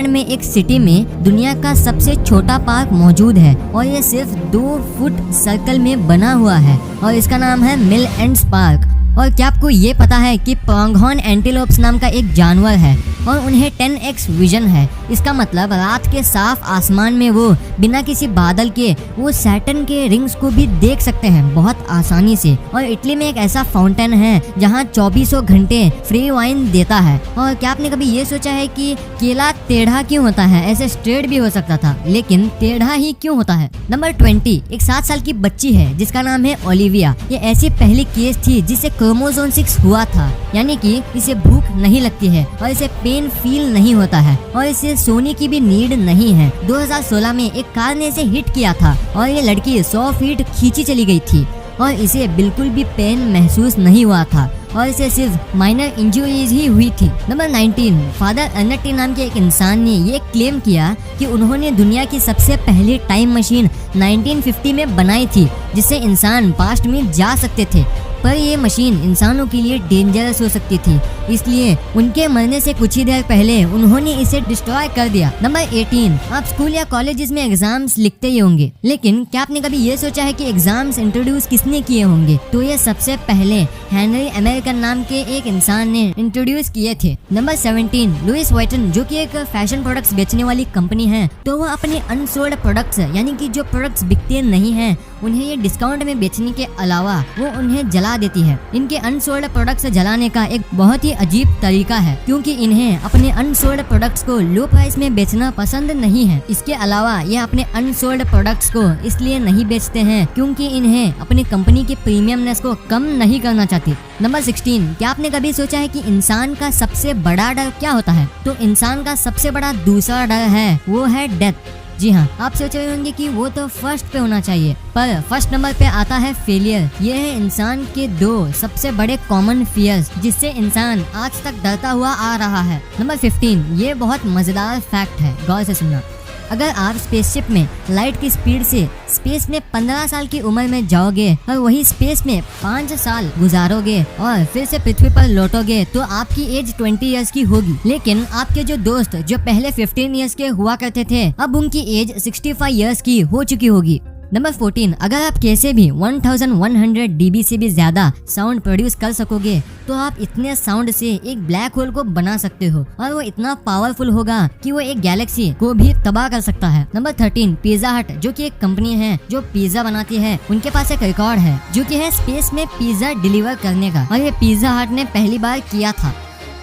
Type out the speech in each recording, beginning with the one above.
में एक सिटी में दुनिया का सबसे छोटा पार्क मौजूद है और ये सिर्फ 2 फुट सर्कल में बना हुआ है और इसका नाम है मिल एंड्स पार्क। और क्या आपको ये पता है कि प्रोंगहॉर्न एंटीलोप्स नाम का एक जानवर है और उन्हें 10x विजन है। इसका मतलब रात के साफ आसमान में वो बिना किसी बादल के वो सैटर्न के रिंग्स को भी देख सकते हैं बहुत आसानी से। और इटली में एक ऐसा फाउंटेन है जहाँ 24 घंटे फ्री वाइन देता है। और क्या आपने कभी ये सोचा है कि केला टेढ़ा क्यों होता है? ऐसे स्ट्रेट भी हो सकता था लेकिन टेढ़ा ही क्यों होता है। नंबर 20, एक 7 साल की बच्ची है जिसका नाम है ओलिविया। ये ऐसी पहली केस थी जिसे क्रोमोसोम 6 हुआ था, यानी कि इसे भूख नहीं लगती है और इसे पेन फील नहीं होता है और इसे सोने की भी नीड नहीं है। 2016 में एक कार ने इसे हिट किया था और ये लड़की 100 फीट खींची चली गई थी और इसे बिल्कुल भी पेन महसूस नहीं हुआ था और इसे सिर्फ माइनर इंजरीज ही हुई थी। नंबर 19, फादर अर्नेटी नाम के एक इंसान ने ये क्लेम किया कि उन्होंने दुनिया की सबसे पहली टाइम मशीन 1950 में बनाई थी जिससे इंसान पास्ट में जा सकते थे, पर ये मशीन इंसानों के लिए डेंजरस हो सकती थी, इसलिए उनके मरने से कुछ ही देर पहले उन्होंने इसे डिस्ट्रॉय कर दिया। नंबर 18, आप स्कूल या कॉलेजेस में एग्जाम्स लिखते ही होंगे, लेकिन क्या आपने कभी ये सोचा है कि एग्जाम्स इंट्रोड्यूस किसने किए होंगे? तो ये सबसे पहले हेनरी अमेरिकन नाम के एक इंसान ने इंट्रोड्यूस किए थे। नंबर 17, लुइस वाइटन जो कि एक फैशन प्रोडक्ट्स बेचने वाली कंपनी है, तो वो अपने अनसोल्ड प्रोडक्ट्स यानी कि जो प्रोडक्ट्स बिकते नहीं हैं उन्हें ये डिस्काउंट में बेचने के अलावा वो उन्हें जला देती है। इनके अनसोल्ड प्रोडक्ट्स जलाने का एक बहुत ही अजीब तरीका है क्योंकि इन्हें अपने अनसोल्ड प्रोडक्ट्स को लो प्राइस में बेचना पसंद नहीं है। इसके अलावा ये अपने अनसोल्ड प्रोडक्ट्स को इसलिए नहीं बेचते हैं क्योंकि इन्हें अपनी कंपनी की प्रीमियमनेस को कम नहीं करना चाहती। नंबर 16, क्या आपने कभी सोचा है कि इंसान का सबसे बड़ा डर क्या होता है? तो इंसान का सबसे बड़ा दूसरा डर है वो है डेथ। जी हाँ, आप सोच रहे होंगे कि वो तो फर्स्ट पे होना चाहिए, पर फर्स्ट नंबर पे आता है फेलियर। ये है इंसान के 2 सबसे बड़े कॉमन फियर्स जिससे इंसान आज तक डरता हुआ आ रहा है। नंबर 15, ये बहुत मजेदार फैक्ट है, गौर से सुनना। अगर आप स्पेसशिप में लाइट की स्पीड से स्पेस में 15 साल की उम्र में जाओगे और वही स्पेस में 5 साल गुजारोगे और फिर से पृथ्वी पर लौटोगे तो आपकी एज 20 इयर्स की होगी। लेकिन आपके जो दोस्त जो पहले 15 इयर्स के हुआ करते थे अब उनकी एज 65 इयर्स की हो चुकी होगी। नंबर 14, अगर आप कैसे भी 1100 dB से भी ज्यादा साउंड प्रोड्यूस कर सकोगे तो आप इतने साउंड से एक ब्लैक होल को बना सकते हो और वो इतना पावरफुल होगा कि वो एक गैलेक्सी को भी तबाह कर सकता है। नंबर 13, पिज्जा हट जो कि एक कंपनी है जो पिज्जा बनाती है, उनके पास एक रिकॉर्ड है जो कि है स्पेस में पिज्जा डिलीवर करने का और ये पिज्जा हट ने पहली बार किया था।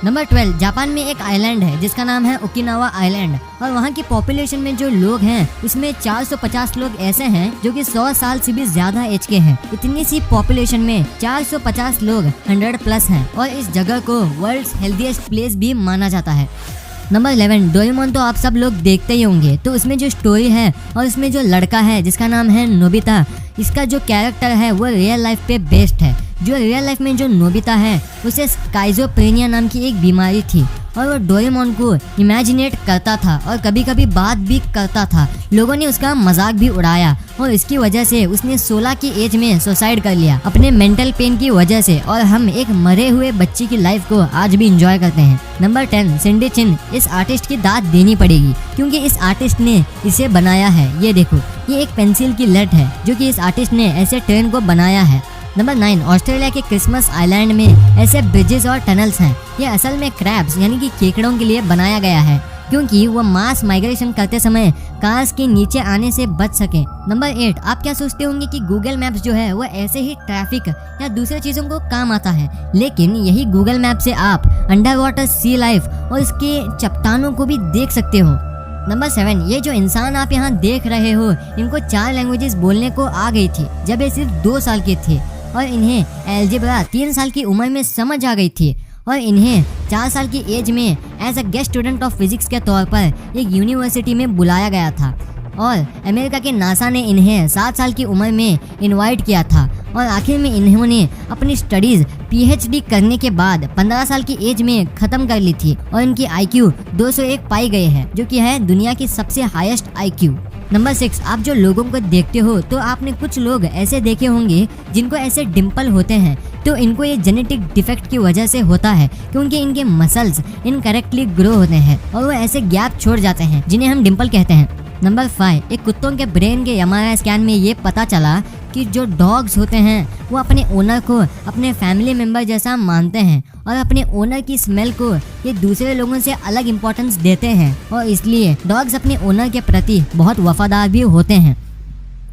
नंबर 12, जापान में एक आइलैंड है जिसका नाम है ओकिनावा आइलैंड और वहाँ की पॉपुलेशन में जो लोग हैं उसमें 450 लोग ऐसे हैं जो कि 100 साल से भी ज्यादा एज के हैं। इतनी सी पॉपुलेशन में 450 लोग 100+ हैं और इस जगह को वर्ल्ड्स हेल्दीएस्ट प्लेस भी माना जाता है। नंबर 11, डोरेमोन तो आप सब लोग देखते ही होंगे, तो उसमें जो स्टोरी है और उसमें जो लड़का है जिसका नाम है नोबिता, इसका जो कैरेक्टर है वो रियल लाइफ पे बेस्ड है। जो रियल लाइफ में जो नोबिता है उसे स्काइज़ोफ्रेनिया नाम की एक बीमारी थी और वो डोरेमोन को इमेजिनेट करता था और कभी कभी बात भी करता था। लोगों ने उसका मजाक भी उड़ाया और इसकी वजह से उसने 16 की एज में सुसाइड कर लिया अपने मेंटल पेन की वजह से और हम एक मरे हुए बच्चे की लाइफ को आज भी एंजॉय करते हैं। नंबर 10, सिंडी चिन, इस आर्टिस्ट की दाद देनी पड़ेगी क्योंकि इस आर्टिस्ट ने इसे बनाया है। ये देखो, ये एक पेंसिल की लट है जो कि इस आर्टिस्ट ने ऐसे ट्रेन को बनाया है। नंबर 9, ऑस्ट्रेलिया के क्रिसमस आइलैंड में ऐसे ब्रिजेस और टनल्स हैं। ये असल में क्रैब्स यानी कि केकड़ों के लिए बनाया गया है क्योंकि वो मास माइग्रेशन करते समय कार्स के नीचे आने से बच सके। नंबर 8, आप क्या सोचते होंगे कि गूगल मैप्स जो है वो ऐसे ही ट्रैफिक या दूसरे चीज़ों को काम आता है, लेकिन यही गूगल मैप से आप अंडर वाटर सी लाइफ और इसके चट्टानों को भी देख सकते हो। नंबर 7, ये जो इंसान आप यहाँ देख रहे हो इनको 4 लैंग्वेजेस बोलने को आ गई थी जब ये सिर्फ 2 साल के थे और इन्हें अलजेब्रा 3 साल की उम्र में समझ आ गई थी और इन्हें 4 साल की एज में as a guest student of physics के तौर पर एक यूनिवर्सिटी में बुलाया गया था और अमेरिका के नासा ने इन्हें 7 साल की उम्र में इनवाइट किया था और आखिर में इन्होंने अपनी स्टडीज PhD करने के बाद 15 साल की एज में ख़त्म कर ली थी और इनकी IQ 201 पाई गई है जो कि है दुनिया की सबसे हाईएस्ट IQ। नंबर 6, आप जो लोगों को देखते हो तो आपने कुछ लोग ऐसे देखे होंगे जिनको ऐसे डिम्पल होते हैं, तो इनको ये जेनेटिक डिफेक्ट की वजह से होता है क्योंकि इनके मसल्स इनकरेक्टली ग्रो होते हैं और वो ऐसे गैप छोड़ जाते हैं जिन्हें हम डिम्पल कहते हैं। नंबर 5, एक कुत्तों के ब्रेन के MRI स्कैन में ये पता चला कि जो डॉग्स होते हैं वो अपने ओनर को अपने फैमिली मेंबर जैसा मानते हैं और अपने ओनर की स्मेल को ये दूसरे लोगों से अलग इम्पोर्टेंस देते हैं और इसलिए डॉग्स अपने ओनर के प्रति बहुत वफादार भी होते हैं।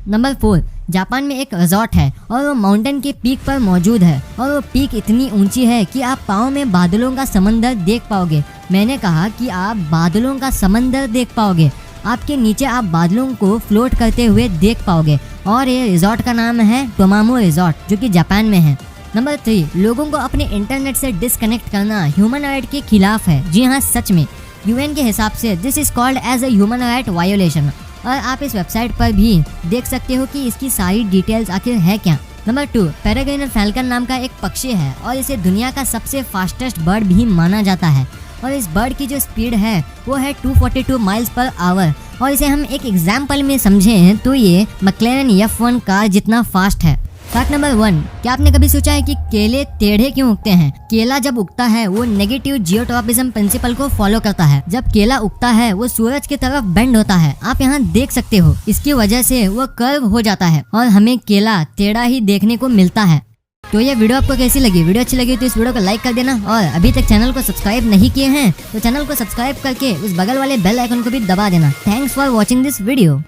नंबर 4, जापान में एक रिजॉर्ट है और वो माउंटेन के पीक पर मौजूद है और वो पीक इतनी ऊंची है कि आप पाँव में बादलों का समंदर देख पाओगे। मैंने कहा कि आप बादलों का समंदर देख पाओगे, आपके नीचे आप बादलों को फ्लोट करते हुए देख पाओगे और ये रिजॉर्ट का नाम है टोमामो रिजॉर्ट जो कि जापान में है। नंबर 3, लोगों को अपने इंटरनेट से डिस्कनेक्ट करना ह्यूमन राइट के खिलाफ है। जी हाँ, सच में UN के हिसाब से this is called as a human right violation और आप इस वेबसाइट पर भी देख सकते हो कि इसकी सारी डिटेल्स आखिर है क्या। नंबर 2, पेरेग्रिन फैल्कन नाम का एक पक्षी है और इसे दुनिया का सबसे फास्टेस्ट बर्ड भी माना जाता है और इस बर्ड की जो स्पीड है वो है 242 माइल्स पर आवर और इसे हम एक एग्जाम्पल में समझें तो ये मैक्लेरन F1 कार जितना फास्ट है। फैक्ट नंबर 1, क्या आपने कभी सोचा है कि केले टेढ़े क्यों उगते हैं? केला जब उगता है वो नेगेटिव जियोट्रॉपिज्म प्रिंसिपल को फॉलो करता है। जब केला उगता है वो सूरज की तरफ बेंड होता है, आप यहाँ देख सकते हो। इसकी वजह से वो कर्व हो जाता है और हमें केला टेढ़ा ही देखने को मिलता है। तो ये वीडियो आपको कैसी लगी? वीडियो अच्छी लगी तो इस वीडियो को लाइक कर देना और अभी तक चैनल को सब्सक्राइब नहीं किए हैं तो चैनल को सब्सक्राइब करके उस बगल वाले बेल आइकन को भी दबा देना। Thanks for watching this video.